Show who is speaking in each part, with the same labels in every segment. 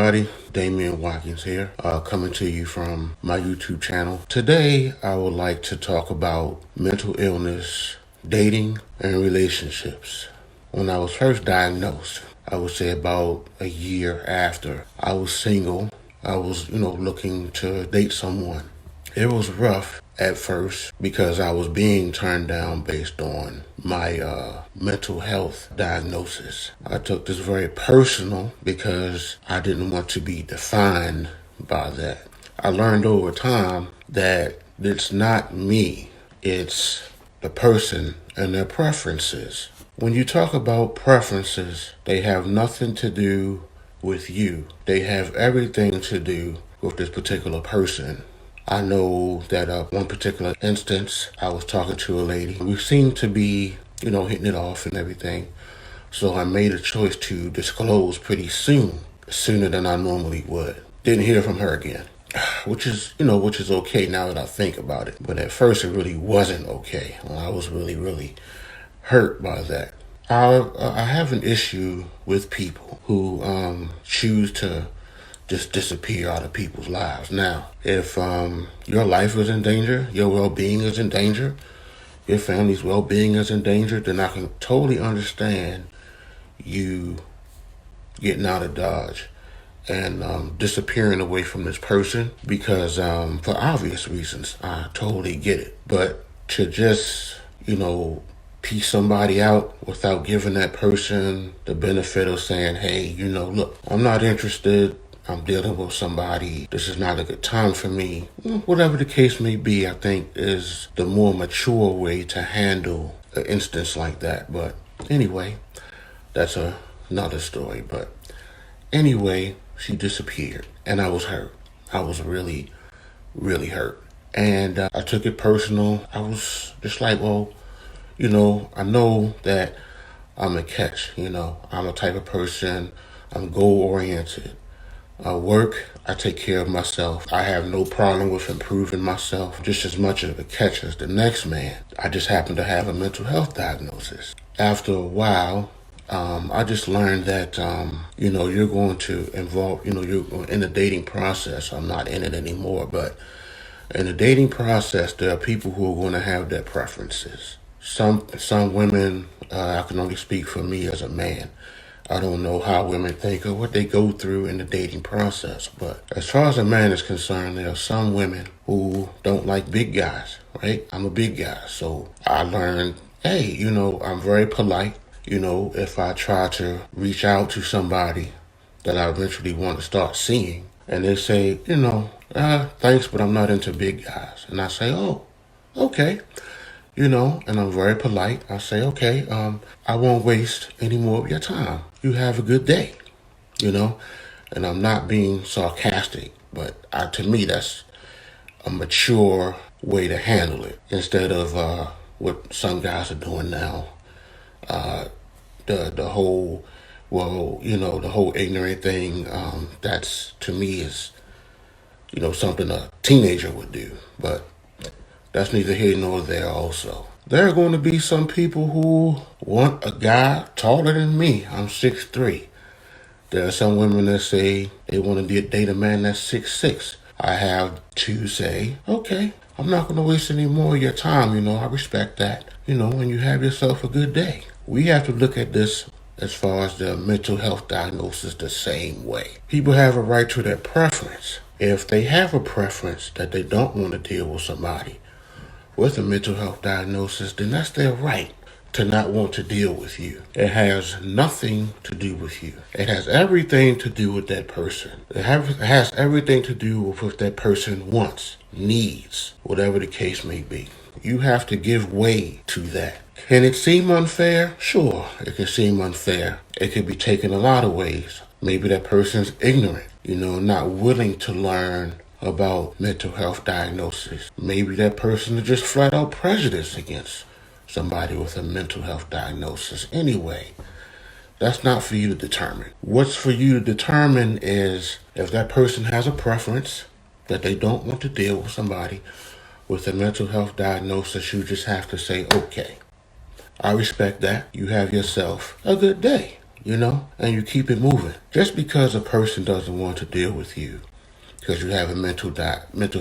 Speaker 1: everybody, Dameion here, coming to you from my YouTube channel. Today, I would like to talk about mental illness, dating, and relationships. When I was first diagnosed, I would say about a year after I was single, I was, looking to date someone. It was rough at first because I was being turned down based on my mental health diagnosis. I took this very personal because I didn't want to be defined by that. I learned over time that it's not me, it's the person and their preferences. When you talk about preferences, they have nothing to do with you. They have everything to do with this particular person. I know that one particular instance, I was talking to a lady. We seemed to be, hitting it off and everything. So I made a choice to disclose pretty soon, sooner than I normally would. Didn't hear from her again, which is okay now that I think about it. But at first it really wasn't okay. I was really hurt by that. I have an issue with people who choose to just disappear out of people's lives. Now, if your life is in danger, your well-being is in danger, your family's well-being is in danger, then I can totally understand you getting out of Dodge and disappearing away from this person because for obvious reasons, I totally get it. But to just, piece somebody out without giving that person the benefit of saying, hey, look, I'm not interested. I'm dealing with somebody. This is not a good time for me. Whatever the case may be, I think is the more mature way to handle an instance like that. But anyway, that's another story. But anyway, she disappeared and I was hurt. I was really hurt. And I took it personal. I was just like, well, I know that I'm a catch. I'm a type of person. I'm goal-oriented. I work, I take care of myself. I have no problem with improving myself just as much of a catch as the next man. I just happen to have a mental health diagnosis. After a while, I just learned that, you're going to involve, you're in the dating process. I'm not in it anymore, but in the dating process, there are people who are going to have their preferences. Some women, I can only speak for me as a man. I don't know how women think or what they go through in the dating process. But as far as a man is concerned, there are some women who don't like big guys, right? I'm a big guy. So I learned, hey, I'm very polite. If I try to reach out to somebody that I eventually want to start seeing, and they say, thanks, but I'm not into big guys. And I say, oh, okay. And I'm very polite. I say, okay, I won't waste any more of your time. You have a good day, and I'm not being sarcastic, but to me, that's a mature way to handle it instead of what some guys are doing now. The whole, the whole ignorant thing, that's to me is, something a teenager would do, but that's neither here nor there also. There are going to be some people who want a guy taller than me. I'm 6'3". There are some women that say they want to date a man that's 6'6". I have to say, okay, I'm not going to waste any more of your time. I respect that, and you have yourself a good day. We have to look at this as far as the mental health diagnosis the same way. People have a right to their preference. If they have a preference that they don't want to deal with somebody with a mental health diagnosis, then that's their right to not want to deal with you. It has nothing to do with you. It has everything to do with that person. It has everything to do with what that person wants, needs, whatever the case may be. You have to give way to that. Can it seem unfair? Sure, it can seem unfair. It could be taken a lot of ways. Maybe that person's ignorant, not willing to learn about mental health diagnosis. Maybe that person is just flat out prejudiced against somebody with a mental health diagnosis. Anyway, that's not for you to determine. What's for you to determine is if that person has a preference that they don't want to deal with somebody with a mental health diagnosis, you just have to say, okay, I respect that. You have yourself a good day. and you keep it moving. Just because a person doesn't want to deal with you because you have a mental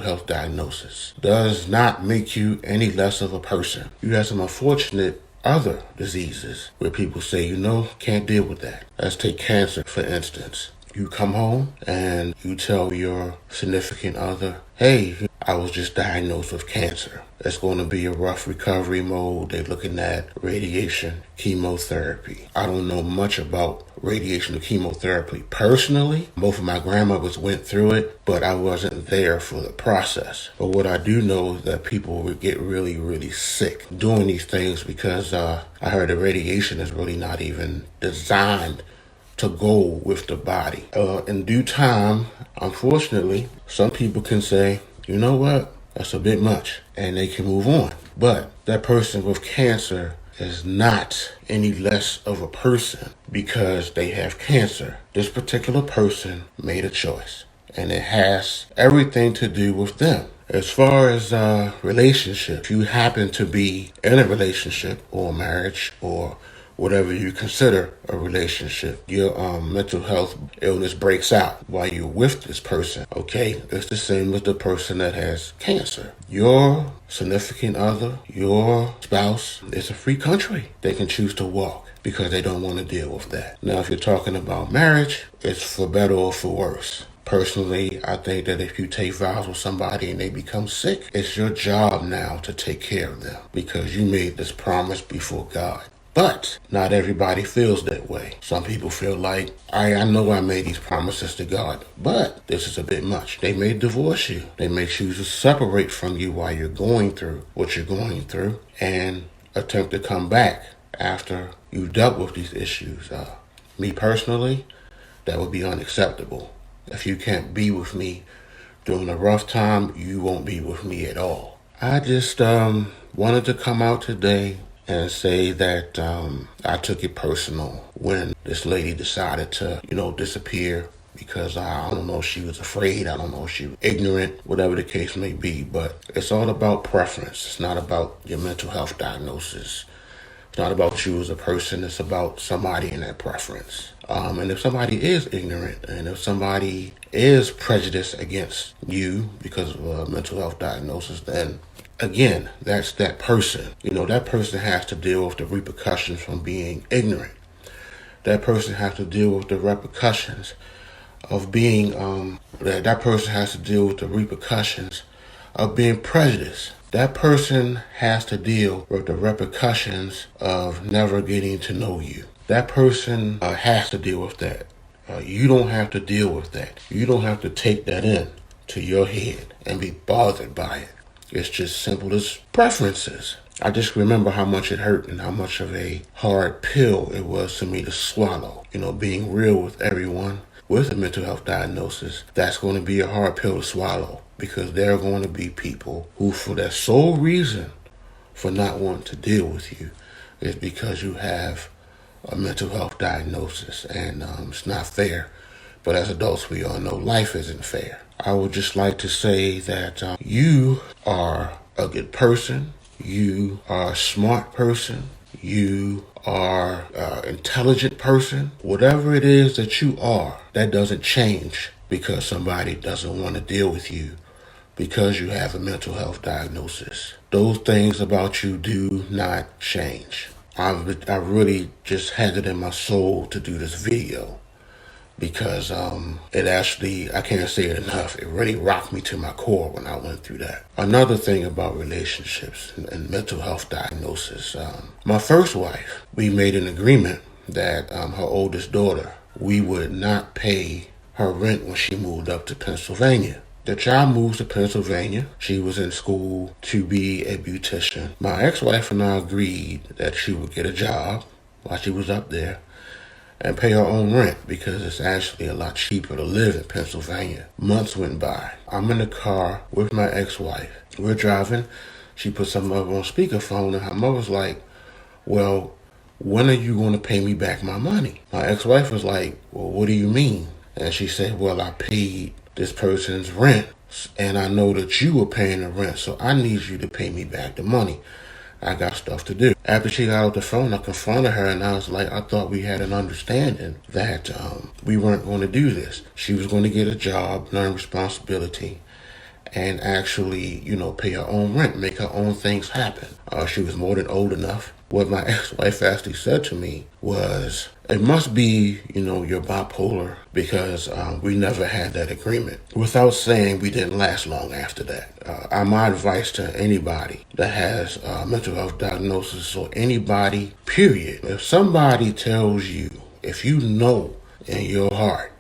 Speaker 1: health diagnosis does not make you any less of a person. You have some unfortunate other diseases where people say, can't deal with that. Let's take cancer, for instance. You come home and you tell your significant other, hey, I was just diagnosed with cancer. It's going to be a rough recovery mode. They're looking at radiation, chemotherapy. I don't know much about radiation or chemotherapy personally. Both of my grandmothers went through it, but I wasn't there for the process. But what I do know is that people would get really, really sick doing these things because I heard the radiation is really not even designed to go with the body. In due time, unfortunately, some people can say, you know what, that's a bit much, and they can move on. But that person with cancer is not any less of a person because they have cancer. This particular person made a choice, and it has everything to do with them. As far as relationship, if you happen to be in a relationship or marriage or whatever you consider a relationship, your mental health illness breaks out while you're with this person, okay? It's the same as the person that has cancer. Your significant other, your spouse, it's a free country. They can choose to walk because they don't want to deal with that. Now, if you're talking about marriage, it's for better or for worse. Personally, I think that if you take vows with somebody and they become sick, it's your job now to take care of them because you made this promise before God. But not everybody feels that way. Some people feel like, I know I made these promises to God, but this is a bit much. They may divorce you. They may choose to separate from you while you're going through what you're going through and attempt to come back after you've dealt with these issues. Me personally, that would be unacceptable. If you can't be with me during a rough time, you won't be with me at all. I just wanted to come out today and say that I took it personal when this lady decided to, disappear because I don't know if she was afraid, I don't know if she was ignorant, whatever the case may be, but it's all about preference. It's not about your mental health diagnosis. It's not about you as a person, it's about somebody in that preference. And if somebody is ignorant and if somebody is prejudiced against you because of a mental health diagnosis, then again, that's that person. That person has to deal with the repercussions from being ignorant. That person has to deal with the repercussions of being, that person has to deal with the repercussions of being prejudiced. That person has to deal with the repercussions of never getting to know you. That person has to deal with that. You don't have to deal with that. You don't have to take that in to your head and be bothered by it. It's just simple as preferences. I just remember how much it hurt and how much of a hard pill it was for me to swallow. Being real with everyone with a mental health diagnosis, that's going to be a hard pill to swallow because there are going to be people who, for their sole reason for not wanting to deal with you, is because you have a mental health diagnosis, and it's not fair. But as adults, we all know life isn't fair. I would just like to say that you are a good person. You are a smart person. You are an intelligent person. Whatever it is that you are, that doesn't change because somebody doesn't want to deal with you because you have a mental health diagnosis. Those things about you do not change. I really just had it in my soul to do this video because it actually, I can't say it enough, it really rocked me to my core when I went through that. Another thing about relationships and mental health diagnosis, my first wife, we made an agreement that her oldest daughter, we would not pay her rent when she moved up to Pennsylvania. The child moves to Pennsylvania. She was in school to be a beautician. My ex-wife and I agreed that she would get a job while she was up there and pay her own rent because it's actually a lot cheaper to live in Pennsylvania. Months went by. I'm in the car with my ex-wife. We're driving. She put something up on speakerphone and her mother's like, well, when are you going to pay me back my money? My ex-wife was like, well, what do you mean? And she said, well, I paid this person's rent and I know that you were paying the rent, so I need you to pay me back the money. I got stuff to do. After she got off the phone, I confronted her and I was like, I thought we had an understanding that we weren't going to do this. She was going to get a job, learn responsibility, and actually, pay her own rent, make her own things happen. She was more than old enough. What my ex-wife actually said to me was, it must be, you're bipolar, because we never had that agreement. Without saying, we didn't last long after that. My advice to anybody that has a mental health diagnosis, or anybody, period, if somebody tells you, if you know in your heart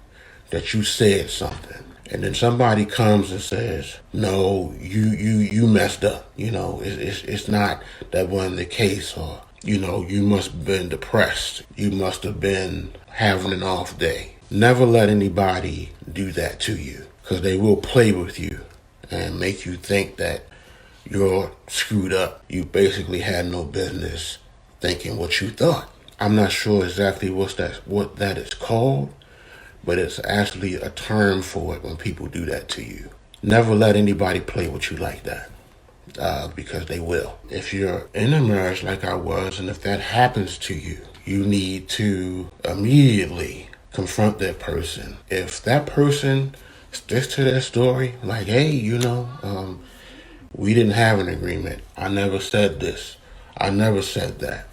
Speaker 1: that you said something, and then somebody comes and says, no, you messed up. It's not that wasn't the case, or, you must have been depressed. You must have been having an off day. Never let anybody do that to you, because they will play with you and make you think that you're screwed up. You basically had no business thinking what you thought. I'm not sure exactly what that is called, but it's actually a term for it when people do that to you. Never let anybody play with you like that, because they will. If you're in a marriage like I was, and if that happens to you, you need to immediately confront that person. If that person sticks to their story, like, hey, we didn't have an agreement. I never said this. I never said that.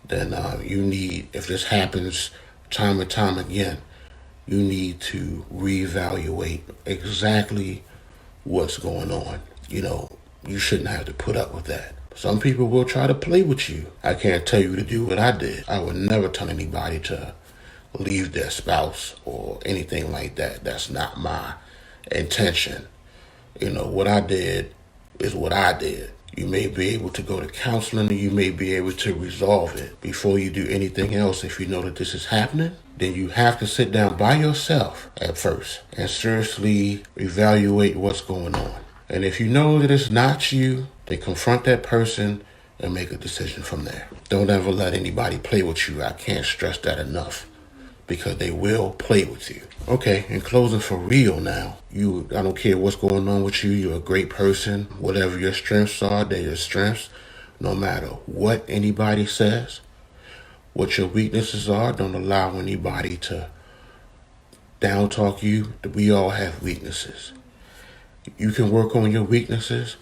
Speaker 1: Then you need, if this happens time and time again, you need to reevaluate exactly what's going on. You shouldn't have to put up with that. Some people will try to play with you. I can't tell you to do what I did. I would never tell anybody to leave their spouse or anything like that. That's not my intention. What I did is what I did. You may be able to go to counseling, and you may be able to resolve it. Before you do anything else, if you know that this is happening, then you have to sit down by yourself at first and seriously evaluate what's going on. And if you know that it's not you, then confront that person and make a decision from there. Don't ever let anybody play with you. I can't stress that enough, because they will play with you. Okay, in closing, for real now, I don't care what's going on with you. You're a great person. Whatever your strengths are, they're your strengths. No matter what anybody says, what your weaknesses are, don't allow anybody to down talk you. We all have weaknesses. You can work on your weaknesses,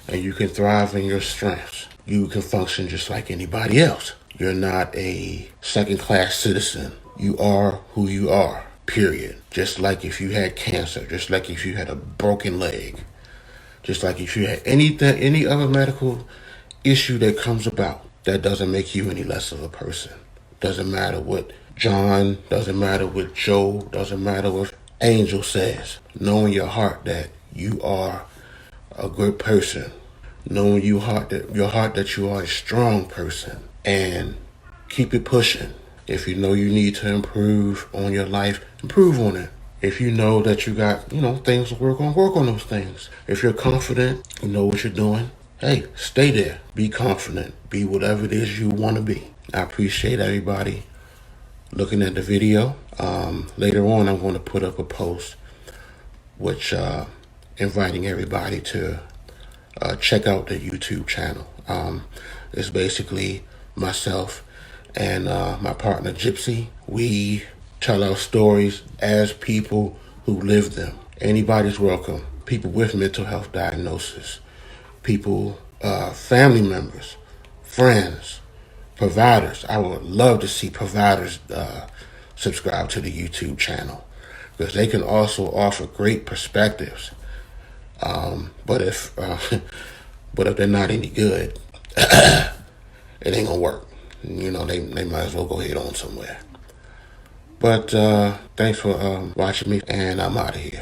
Speaker 1: and you can thrive in your strengths. You can function just like anybody else. You're not a second-class citizen. You are who you are, period. Just like if you had cancer, just like if you had a broken leg, just like if you had any other medical issue that comes about, that doesn't make you any less of a person. Doesn't matter what John, doesn't matter what Joe, doesn't matter what Angel says. Know in your heart that you are a good person. Know in your heart that you are a strong person, and keep it pushing. If you know you need to improve on your life, improve on it. If you know that you got, things to work on those things. If you're confident, you know what you're doing, hey, stay there. Be confident. Be whatever it is you want to be. I appreciate everybody looking at the video. Later on, I'm going to put up a post which inviting everybody to check out the YouTube channel. It's basically myself and my partner Gypsy. We tell our stories as people who live them. Anybody's welcome. People with mental health diagnosis, people, family members, friends, providers. I would love to see providers subscribe to the YouTube channel, because they can also offer great perspectives. But if they're not any good, it ain't gonna work. They might as well go head on somewhere. But thanks for watching me, and I'm out of here.